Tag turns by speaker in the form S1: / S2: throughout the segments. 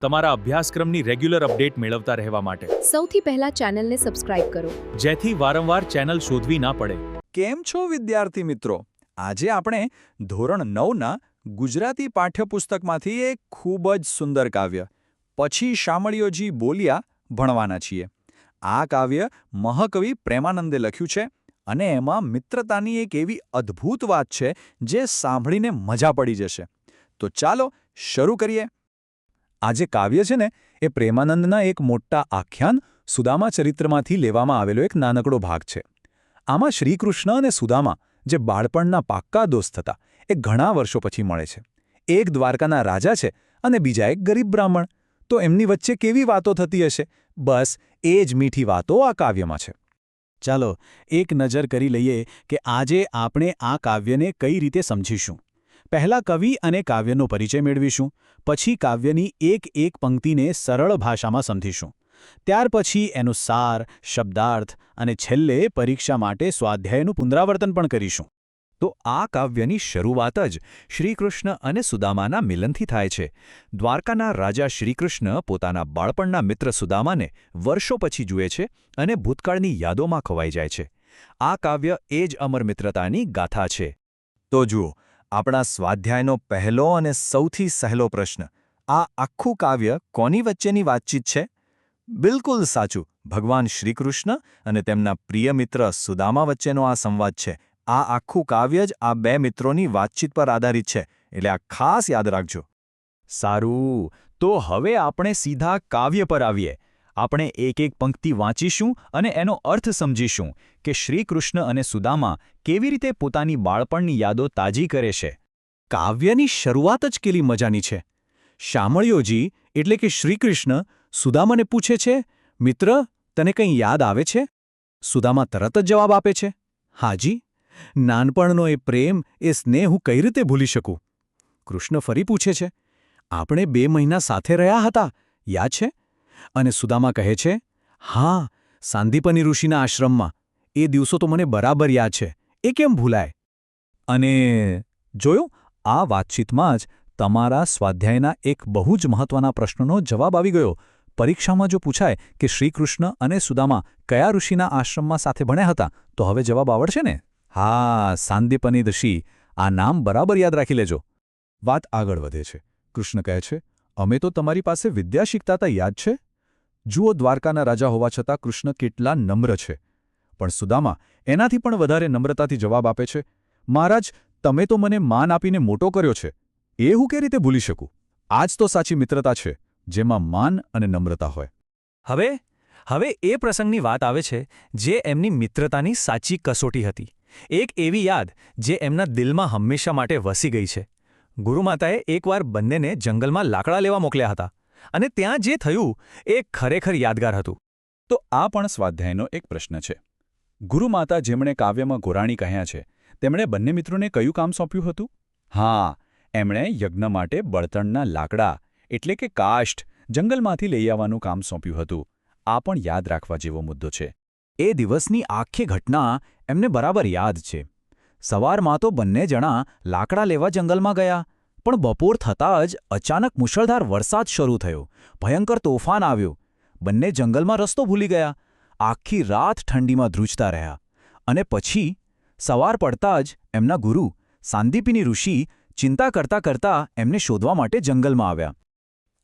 S1: તમારા અભ્યાસક્રમની regular update મેળવતા રહેવા માટે
S2: સૌથી પહેલા ચેનલને સબસ્ક્રાઇબ કરો,
S1: જેથી વારંવાર ચેનલ શોધવી ના પડે.
S3: કેમ છો વિદ્યાર્થી મિત્રો? આજે આપણે ધોરણ 9ના ગુજરાતી પાઠ્યપુસ્તકમાંથી એક ખૂબ જ સુંદર કાવ્ય પછી શામળિયોજી બોલ્યા ભણવાના છીએ. આ કાવ્ય મહાકવિ પ્રેમાનંદે લખ્યું છે અને એમાં મિત્રતાની એક એવી અદ્ભુત વાત છે જે સાંભળીને મજા પડી જશે. તો ચાલો શરૂ કરીએ. આ જે કાવ્ય છે ને એ પ્રેમાનંદના એક મોટા આખ્યાન સુદામા ચરિત્રમાંથી લેવામાં આવેલો એક નાનકડો ભાગ છે. આમાં શ્રીકૃષ્ણ અને સુદામા જે બાળપણના પાક્કા દોસ્ત હતા એ ઘણા વર્ષો પછી મળે છે. એક દ્વારકાના રાજા છે અને બીજા એક ગરીબ બ્રાહ્મણ. તો એમની વચ્ચે કેવી વાતો થતી હશે? બસ એ જ મીઠી વાતો આ કાવ્યમાં છે. ચાલો એક નજર કરી લઈએ કે આજે આપણે આ કાવ્યને કઈ રીતે સમજીશું. પહેલા કવિ અને કાવ્યનો પરિચય મેળવીશું, પછી કાવ્યની એક પંક્તિને સરળ ભાષામાં સમજીશું. ત્યાર પછી એનો સાર, શબ્દાર્થ અને છેલ્લે પરીક્ષા માટે સ્વાધ્યાયનું પુનરાવર્તન પણ કરીશું. તો આ કાવ્યની શરૂઆત જ શ્રીકૃષ્ણ અને સુદામાના મિલનથી થાય છે. દ્વારકાના રાજા શ્રીકૃષ્ણ પોતાના બાળપણના મિત્ર સુદામાને વર્ષો પછી જુએ છે અને ભૂતકાળની યાદોમાં ખોવાઈ જાય છે. આ કાવ્ય એ જ અમર મિત્રતાની ગાથા છે. તો જુઓ, આપણા સ્વાધ્યાયનો પહેલો અને સૌથી સહેલો પ્રશ્ન: આ આખું કાવ્ય કોની વચ્ચેની વાતચીત છે? બિલકુલ સાચું, ભગવાન શ્રીકૃષ્ણ અને તેમના પ્રિય મિત્ર સુદામા વચ્ચેનો આ સંવાદ છે. આ આખું કાવ્ય જ આ બે મિત્રોની વાતચીત પર આધારિત છે, એટલે આ ખાસ યાદ રાખજો. સારું, તો હવે આપણે સીધા કાવ્ય પર આવીએ. આપણે એક પંક્તિ વાંચીશું અને એનો અર્થ સમજીશું કે શ્રીકૃષ્ણ અને સુદામા કેવી રીતે પોતાની બાળપણની યાદો તાજી કરે છે. કાવ્યની શરૂઆત જ કેલી મજાની છે. શામળિયોજી એટલે કે શ્રીકૃષ્ણ સુદામાને પૂછે છે, મિત્ર, તને કંઈ યાદ આવે છે? સુદામા તરત જ જવાબ આપે છે, હાજી, નાનપણનો એ પ્રેમ, એ સ્નેહ હું કઈ રીતે ભૂલી શકું? કૃષ્ણ ફરી પૂછે છે, આપણે 2 મહિના સાથે રહ્યા હતા, યાદ છે? અને સુદામા કહે છે, હા, સાંદીપની ઋષિના આશ્રમમાં. એ દિવસો તો મને બરાબર યાદ છે, એ કેમ ભૂલાય? અને જોયું, આ વાતચીતમાં જ તમારા સ્વાધ્યાયના એક બહુ જ મહત્વના પ્રશ્નનો જવાબ આવી ગયો. પરીક્ષામાં જો પૂછાય કે શ્રીકૃષ્ણ અને સુદામા કયા ઋષિના આશ્રમમાં સાથે ભણ્યા હતા, તો હવે જવાબ આવડશે ને? હા, સાંદીપની ઋષિ. આ નામ બરાબર યાદ રાખી લેજો. વાત આગળ વધે છે. કૃષ્ણ કહે છે, અમે તો તમારી પાસે વિદ્યા શીખતા હતા, યાદ છે? જુઓ, દ્વારકાના રાજા હોવા છતાં કૃષ્ણ કેટલા નમ્ર છે. પણ સુદામા એનાથી પણ વધારે નમ્રતાથી જવાબ આપે છે, મહારાજ, તમે તો મને માન આપીને મોટો કર્યો છે, એ હું કેવી રીતે ભૂલી શકું? આ જ તો સાચી મિત્રતા છે, જેમાં માન અને નમ્રતા હોય. હવે એ પ્રસંગની વાત આવે છે જે એમની મિત્રતાની સાચી કસોટી હતી. એક એવી યાદ જે એમના દિલમાં હંમેશા માટે વસી ગઈ છે. ગુરુમાતાએ એકવાર બંનેને જંગલમાં લાકડા લેવા મોકલ્યા હતા અને ત્યાં જે થયું એ ખરેખર યાદગાર હતું. તો આ પણ સ્વાધ્યાયનો એક પ્રશ્ન છે. ગુરુમાતા જેમણે કાવ્યમાં ગોરાણી કહ્યા છે, તેમણે બંને મિત્રોને કયું કામ સોંપ્યું હતું? હા, એમણે યજ્ઞ માટે બળતણના લાકડા એટલે કે કાષ્ઠ જંગલમાંથી લઈ આવવાનું કામ સોંપ્યું હતું. આ પણ યાદ રાખવા જેવો મુદ્દો છે. એ દિવસની આખી ઘટના એમને બરાબર યાદ છે. સવારમાં તો બંને જણા લાકડા લેવા જંગલમાં ગયા, પણ બપોર થતાં જ અચાનક મુશળધાર વરસાદ શરૂ થયો. ભયંકર તોફાન આવ્યું. બંને જંગલમાં રસ્તો ભૂલી ગયા. આખી રાત ઠંડીમાં ધ્રુજતા રહ્યા. અને પછી સવાર પડતાં જ એમના ગુરુ સાંદીપની ઋષિ ચિંતા કરતા કરતા એમને શોધવા માટે જંગલમાં આવ્યા.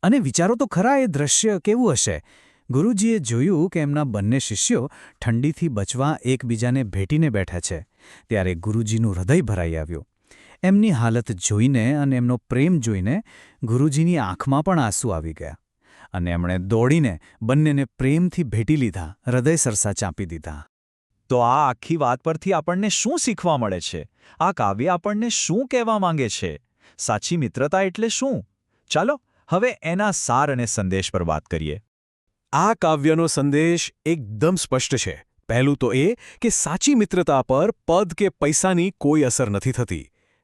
S3: અને વિચારો તો ખરા, એ દ્રશ્ય કેવું હશે? ગુરુજીએ જોયું કે એમના બંને શિષ્યો ઠંડીથી બચવા એકબીજાને ભેટીને બેઠા છે. ત્યારે ગુરુજીનું હૃદય ભરાઈ આવ્યું. એમની હાલત જોઈને અને એમનો પ્રેમ જોઈને ગુરુજીની આંખમાં પણ આંસુ આવી ગયા. અને એમણે દોડીને બંનેને પ્રેમથી ભેટી લીધા, હૃદય સરસા ચાંપી દીધા. તો આ આખી વાત પરથી આપણને શું શીખવા મળે છે? આ કાવ્ય આપણને શું કહેવા માંગે છે? સાચી મિત્રતા એટલે શું? ચાલો હવે એના સાર અને સંદેશ પર વાત કરીએ. આ કાવ્યનો સંદેશ એકદમ સ્પષ્ટ છે. પહેલું તો એ કે સાચી મિત્રતા પર પદ કે પૈસાની કોઈ અસર નથી થતી.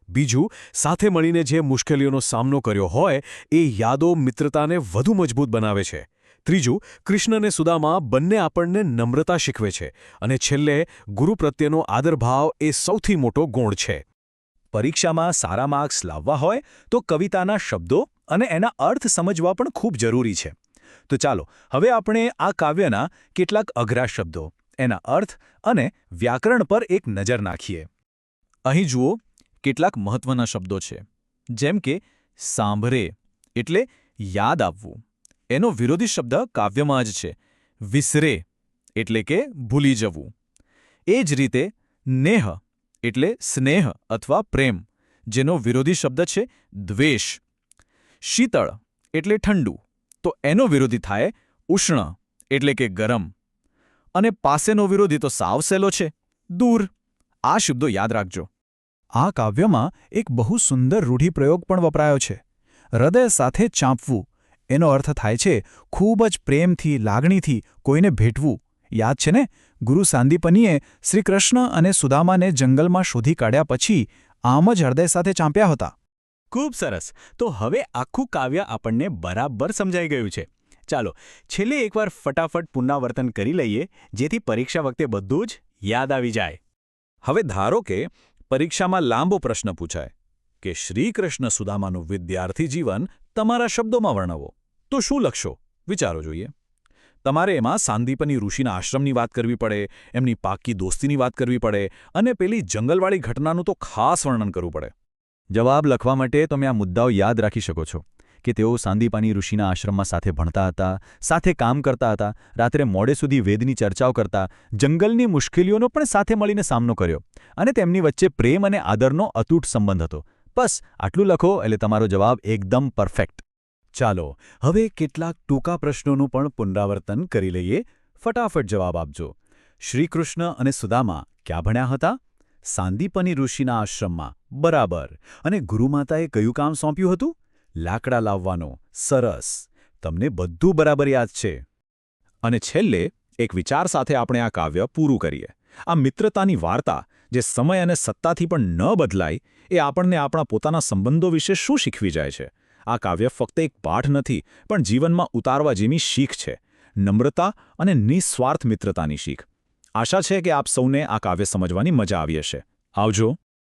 S3: બીજું, સાથે મળીને જે મુશ્કેલીઓનો સામનો કર્યો હોય એ યાદો મિત્રતાને વધુ મજબૂત બનાવે છે. ત્રીજું, કૃષ્ણ અને સુદામા બંને આપણને નમ્રતા શીખવે છે. અને છેલ્લે, ગુરુ પ્રત્યેનો આદરભાવ એ સૌથી મોટો ગુણ છે. પરીક્ષામાં સારા માર્ક્સ લાવવા હોય તો કવિતાના શબ્દો
S4: અને એના અર્થ સમજવા પણ ખૂબ જરૂરી છે. તો ચાલો હવે આપણે આ કાવ્યના કેટલાક અઘરા શબ્દો, એના અર્થ અને વ્યાકરણ પર એક નજર નાખીએ. અહીં જુઓ કેટલાક મહત્વના શબ્દો છે, જેમ કે સાંભરે એટલે યાદ આવવું. એનો વિરોધી શબ્દ કાવ્યમાં જ છે, વિસરે એટલે કે ભૂલી જવું. એ જ રીતે નેહ એટલે સ્નેહ અથવા પ્રેમ, જેનો વિરોધી શબ્દ છે દ્વેષ. શીતળ એટલે ઠંડુ, તો એનો વિરોધી થાય ઉષ્ણ એટલે કે ગરમ. અને પાસેનો વિરોધી તો સાવ સહેલો છે, દૂર. આ શબ્દો યાદ રાખજો. આ કાવ્યમાં એક બહુ સુંદર રૂઢિપ્રયોગ પણ વપરાયો છે, હૃદય સાથે ચાંપવું. એનો અર્થ થાય છે ખૂબ જ પ્રેમથી, લાગણીથી કોઈને ભેટવું. યાદ છે ને, ગુરુ સાંદીપનીએ શ્રીકૃષ્ણ અને સુદામાને જંગલમાં શોધી કાઢ્યા પછી આમ જ હૃદય સાથે ચાંપ્યા હતા. ખૂબ સરસ. તો હવે આખું કાવ્ય આપણને બરાબર સમજાઈ ગયું છે. ચાલો છેલ્લે એકવાર ફટાફટ પુનરાવર્તન કરી લઈએ, જેથી પરીક્ષા વખતે બધું જ યાદ આવી જાય.
S3: હવે ધારો કે પરીક્ષામાં લાંબો પ્રશ્ન પૂછાય કે શ્રીકૃષ્ણ સુદામાનું વિદ્યાર્થી જીવન તમારા શબ્દોમાં વર્ણવો, તો શું લખશો? વિચારો જોઈએ. તમારે એમાં સાંદીપની ઋષિના આશ્રમની વાત કરવી પડે, એમની પાક્કી દોસ્તીની વાત કરવી પડે અને પેલી જંગલવાળી ઘટનાનું તો ખાસ વર્ણન કરવું પડે. જવાબ લખવા માટે તમે આ મુદ્દાઓ યાદ રાખી શકો છો કે તેઓ સાંદીપની ઋષિના આશ્રમમાં સાથે ભણતા હતા, સાથે કામ કરતા હતા, રાત્રે મોડે સુધી વેદની ચર્ચાઓ કરતા, જંગલની મુશ્કેલીઓનો પણ સાથે મળીને સામનો કર્યો અને તેમની વચ્ચે પ્રેમ અને આદરનો અતૂટ સંબંધ હતો. બસ આટલું લખો એટલે તમારો જવાબ એકદમ પરફેક્ટ. ચાલો હવે કેટલાક ટૂંકા પ્રશ્નોનું પણ પુનરાવર્તન કરી લઈએ. ફટાફટ જવાબ આપજો. શ્રીકૃષ્ણ અને સુદામા ક્યાં ભણ્યા હતા? સાંદીપની ઋષિના આશ્રમમાં. બરાબર. અને ગુરુમાતાએ કયું કામ સોંપ્યું હતું? લાકડા લાવવાનો. સરસ. તમને બધું બરાબર યાદ છે. અને છેલ્લે એક વિચાર સાથે આપણે આ કાવ્ય પૂરું કરીએ. આ મિત્રતાની વાર્તા, જે સમય અને સત્તાથી પણ ન બદલાય, એ આપણને આપણા પોતાના સંબંધો વિશે શું શીખવી જાય છે? આ કાવ્ય ફક્ત એક પાઠ નથી, પણ જીવનમાં ઉતારવા જેવી શીખ છે. નમ્રતા અને નિસ્વાર્થ મિત્રતાની શીખ. આશા છે કે આપ સૌને આ કાવ્ય સમજવાની મજા આવી હશે. આવજો.